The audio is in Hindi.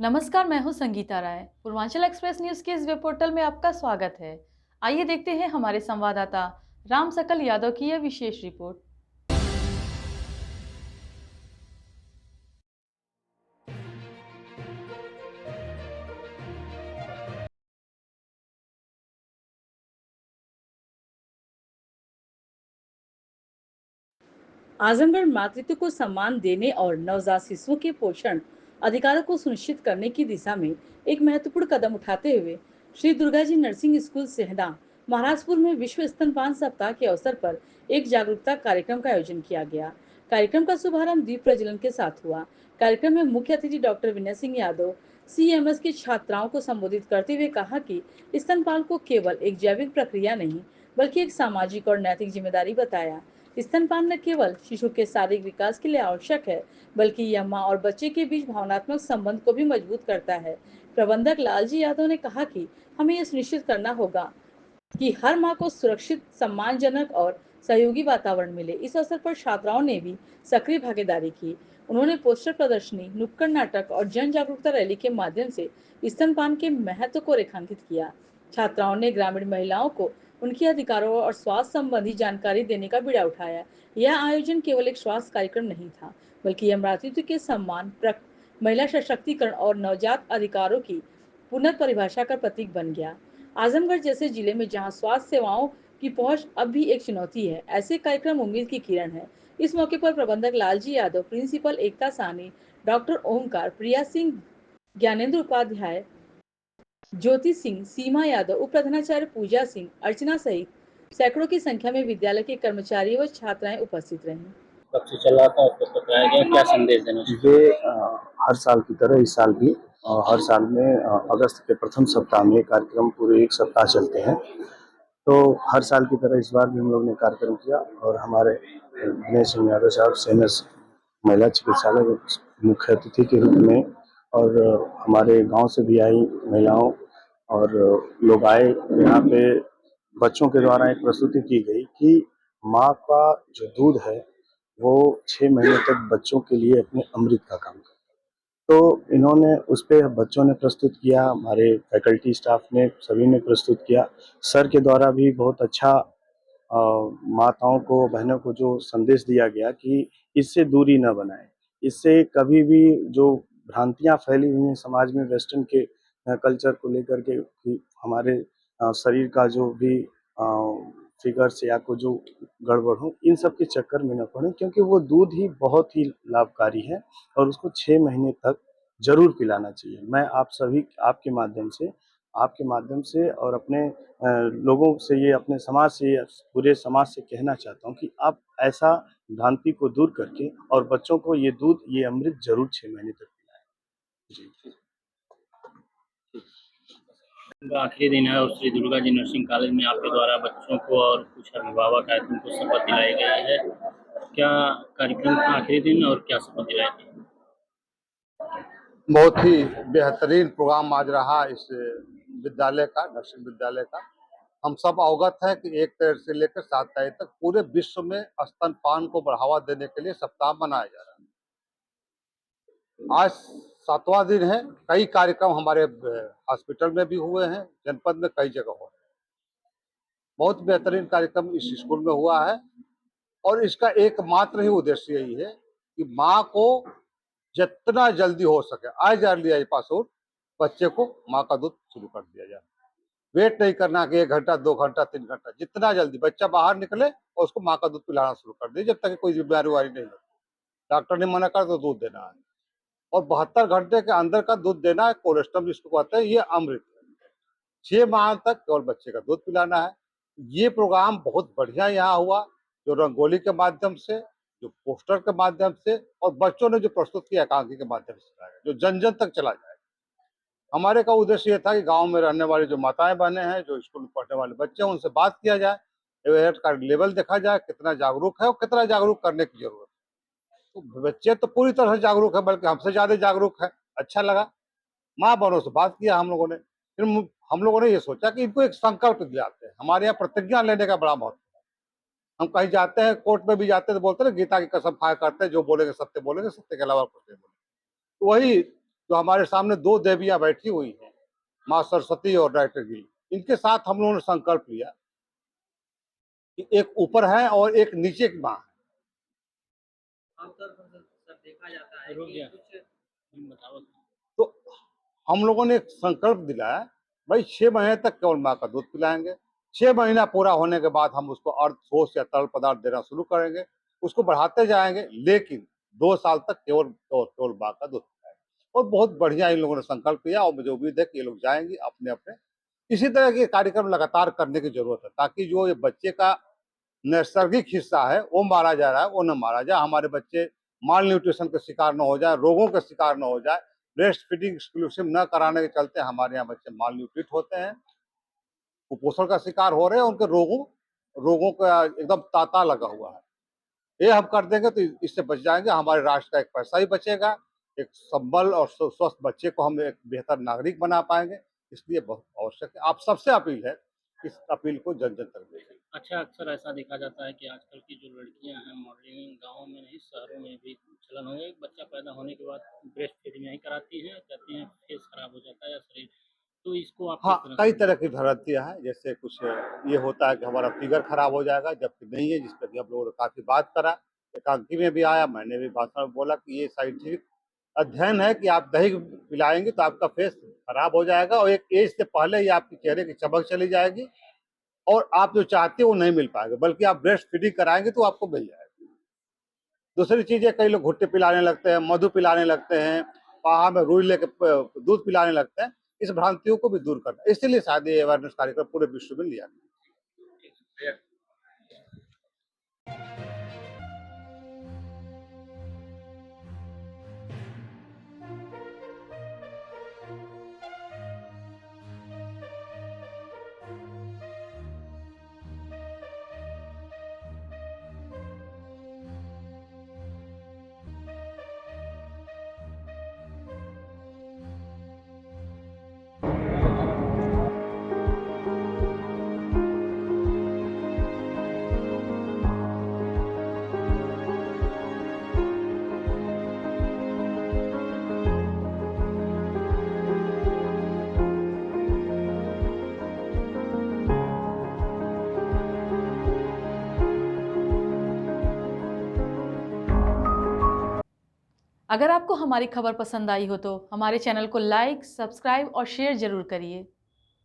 नमस्कार, मैं हूं संगीता राय। पूर्वांचल एक्सप्रेस न्यूज के इस वेब पोर्टल में आपका स्वागत है। आइए देखते हैं हमारे संवाददाता राम सकल यादव की यह विशेष रिपोर्ट। आजमगढ़ मातृत्व को सम्मान देने और नवजात शिशुओं के पोषण अधिकारों को सुनिश्चित करने की दिशा में एक महत्वपूर्ण कदम उठाते हुए श्री दुर्गा जी नर्सिंग स्कूल सेहदा महाराजपुर में विश्व स्तनपान सप्ताह के अवसर पर एक जागरूकता कार्यक्रम का आयोजन किया गया। कार्यक्रम का शुभारंभ दीप प्रज्वलन के साथ हुआ। कार्यक्रम में मुख्य अतिथि डॉक्टर विनय सिंह यादव CMS की छात्राओं को संबोधित करते हुए कहा कि स्तनपान को केवल एक जैविक प्रक्रिया नहीं बल्कि एक सामाजिक और नैतिक जिम्मेदारी बताया। स्तनपान न केवल शिशु के शारीरिक विकास के लिए आवश्यक है बल्कि यह माँ और बच्चे के बीच भावनात्मक संबंध को भी मजबूत करता है। प्रबंधक लालजी यादव ने कहा कि हमें यह सुनिश्चित करना होगा कि हर माँ को सुरक्षित, सम्मानजनक और सहयोगी वातावरण मिले। इस अवसर पर छात्राओं ने भी सक्रिय भागीदारी की। उन्होंने पोस्टर प्रदर्शनी, नुक्कड़ नाटक और जन जागरूकता रैली के माध्यम से स्तनपान के महत्व को रेखांकित किया। छात्राओं ने ग्रामीण महिलाओं को उनके अधिकारों और स्वास्थ्य संबंधी जानकारी देने का बीड़ा उठाया। यह आयोजन केवल एक स्वास्थ्य कार्यक्रम नहीं था बल्कि यह मातृत्व के सम्मान, महिला सशक्तिकरण और नवजात अधिकारों की पुनर्परिभाषा का प्रतीक बन गया। आजमगढ़ जैसे जिले में जहां स्वास्थ्य सेवाओं की पहुंच अब भी एक चुनौती है, ऐसे कार्यक्रम उम्मीद की किरण है। इस मौके पर प्रबंधक लालजी यादव, प्रिंसिपल एकता सानी, डॉक्टर ओमकार, प्रिया सिंह, ज्ञानेंद्र उपाध्याय, ज्योति सिंह, सीमा यादव, उप प्रधानाचार्य पूजा सिंह, अर्चना सहित सैकड़ों की संख्या में विद्यालय के कर्मचारी व छात्राएं उपस्थित रहीं। कब से चल रहा था, आपको बताया गया, क्या संदेश देना चाहिए? ये हर साल की तरह इस साल भी हर साल में अगस्त के प्रथम सप्ताह में कार्यक्रम पूरे एक सप्ताह चलते हैं। तो हर साल की तरह इस बार भी हम लोग ने कार्यक्रम किया और हमारे विनय सिंह यादव साहब CMS महिला चिकित्सालय में मुख्य अतिथि के रूप में और हमारे गांव से भी आई महिलाओं और लोग आए। यहाँ पे बच्चों के द्वारा एक प्रस्तुति की गई कि माँ का जो दूध है वो 6 महीने तक बच्चों के लिए अपने अमृत का काम करता है। तो इन्होंने उस पे बच्चों ने प्रस्तुत किया, हमारे फैकल्टी स्टाफ ने, सभी ने प्रस्तुत किया। सर के द्वारा भी बहुत अच्छा माताओं को, बहनों को जो संदेश दिया गया कि इससे दूरी न बनाएं, इससे कभी भी जो भ्रांतियां फैली हुई हैं समाज में वेस्टर्न के कल्चर को लेकर के कि हमारे शरीर का जो भी फिगर्स या को जो गड़बड़ हो, इन सब के चक्कर में न पड़े, क्योंकि वो दूध ही बहुत ही लाभकारी है और उसको 6 महीने तक जरूर पिलाना चाहिए। मैं आप सभी आपके माध्यम से और अपने लोगों से, ये अपने समाज से, पूरे समाज से कहना चाहता हूँ कि आप ऐसा भ्रांति को दूर करके और बच्चों को ये दूध, ये अमृत जरूर 6 महीने तक पिलाएं। जी। आखिरी दिन है और श्री दुर्गा जी नर्सिंग कॉलेज में आपके द्वारा बच्चों को और कुछ अभिभावक आए थे, उनको शपथ दिलाई गई है। क्या कार्यक्रम का आखिरी दिन और क्या शपथ दिलाई थी? बहुत ही बेहतरीन प्रोग्राम आज रहा इस विद्यालय का, नर्सिंग विद्यालय का। हम सब अवगत है कि 1 तारीख से लेकर 7 तारीख तक पूरे विश्व में स्तनपान को बढ़ावा देने के लिए सप्ताह मनाया जा रहा है। आज 7वां दिन है। कई कार्यक्रम हमारे हॉस्पिटल में भी हुए हैं, जनपद में कई जगह हुए हैं। बहुत बेहतरीन कार्यक्रम इस स्कूल में हुआ है और इसका एकमात्र ही उद्देश्य यही है कि माँ को जितना जल्दी हो सके, आज अर्ली एज पासआउट बच्चे को माँ का दूध शुरू कर दिया जाए। वेट नहीं करना कि 1 घंटा, 2 घंटा, 3 घंटा, जितना जल्दी बच्चा बाहर निकले और उसको माँ का दूध पिलाना शुरू कर दिए, जब तक कोई बीमारी नहीं होती। डॉक्टर ने मना कर तो दूध देना है और 72 घंटे के अंदर का दूध देना है। कोलेस्ट्रॉल जिसको कहते हैं, ये अमृत है। 6 माह तक केवल बच्चे का दूध पिलाना है। ये प्रोग्राम बहुत बढ़िया यहाँ हुआ, जो रंगोली के माध्यम से, जो पोस्टर के माध्यम से और बच्चों ने जो प्रस्तुत किया एकांकी के माध्यम से, जो जन जन तक चला जाए। हमारे का उद्देश्य ये था कि गांव में रहने वाली जो माताएं बहनें हैं, जो स्कूल में पढ़ने वाले बच्चे हैं, उनसे बात किया जाए, अवेयरनेस का लेवल देखा जाए, कितना जागरूक है और कितना जागरूक करने की जरूरत है। तो बच्चे तो पूरी तरह से जागरूक है, बल्कि हमसे ज्यादा जागरूक है। अच्छा लगा। माँ बहनों से बात किया हम लोगों ने, फिर हम लोगों ने ये सोचा कि इनको एक संकल्प दिलाते हैं। हमारे यहाँ प्रतिज्ञा लेने का बड़ा महत्व है। हम कहीं जाते हैं, कोर्ट में भी जाते हैं, तो बोलते हैं गीता की कसम खाया करते हैं, जो बोलेंगे सत्य बोलेंगे, सत्य के अलावा कुछ नहीं बोलेंगे। तो वही जो हमारे सामने दो देवियां बैठी हुई हैं, माँ सरस्वती और डॉक्टर गिरी, इनके साथ हम लोगों ने संकल्प लिया कि एक ऊपर है और एक नीचे की माँ है। आमतौर पर सर देखा जाता है रुक कि गया। कुछ बताओ। तो हम लोगों ने एक संकल्प दिलाया, भाई 6 महीने तक केवल माँ का दूध पिलाएंगे। 6 महीना पूरा होने के बाद हम उसको अर्ध ठोस या तरल पदार्थ देना शुरू करेंगे, उसको बढ़ाते जाएंगे, लेकिन 2 साल तक केवल केवल केवल माँ का दूध पिलाएंगे। और बहुत बढ़िया इन लोगों ने संकल्प लिया और मुझे उम्मीद है कि ये लोग जाएंगे अपने अपने। इसी तरह के कार्यक्रम लगातार करने की जरूरत है, ताकि जो ये बच्चे का नैसर्गिक हिस्सा है वो मारा जा रहा है वो न मारा जाए, हमारे बच्चे माल न्यूट्रिशन के शिकार न हो जाए, रोगों के शिकार न हो जाए। ब्रेस्ट फीडिंग एक्सक्लूसिव न कराने के चलते हमारे यहाँ बच्चे माल न्यूट्रिट होते हैं, कुपोषण का शिकार हो रहे हैं, उनके रोगों रोगों का एकदम तांता लगा हुआ है। ये हम कर देंगे तो इससे बच जाएंगे, हमारे राष्ट्र का एक पैसा ही बचेगा, एक संबल और स्वस्थ बच्चे को हम एक बेहतर नागरिक बना पाएंगे। इसलिए बहुत आवश्यक है, आप सबसे अपील है, इस अपील को जन जन तक भेजें। अच्छा, अक्सर ऐसा देखा जाता है कि आजकल की जो लड़कियां हैं मॉडलिंग गाँव में नहीं शहरों में भी चलन हो गया, बच्चा पैदा होने के बाद ब्रेस्ट फीडिंग नहीं कराती हैं, कहती हैं फेस खराब हो जाता है या शरीर, तो इसको आप किस हाँ, तरह कई से तरह की भ्रांतियाँ हैं, जैसे कुछ ये होता है कि हमारा फिगर खराब हो जाएगा, जबकि नहीं है, जिस पर कि हम लोगों ने काफ़ी बात करा। एकांकी में भी आया, मैंने भी भाषण में बोला कि ये साइंटिफिक अध्ययन है कि आप दही पिलाएँगे तो आपका फेस खराब हो जाएगा और एक एज से पहले ही आपके चेहरे की चमक चली जाएगी और आप जो चाहते हो वो नहीं मिल पाएगा, बल्कि आप ब्रेस्ट फीडिंग कराएँगे तो आपको मिल जाएगा। दूसरी चीज़ है, कई लोग घुट्टे पिलाने लगते हैं, मधु पिलाने लगते हैं, पाहा में रुई लेके दूध पिलाने लगते हैं। इस भ्रांतियों को भी दूर करना, इसीलिए शायद ये अवेयरनेस कार्यक्रम पूरे विश्व में लिया गया। अगर आपको हमारी खबर पसंद आई हो तो हमारे चैनल को लाइक, सब्सक्राइब और शेयर जरूर करिए।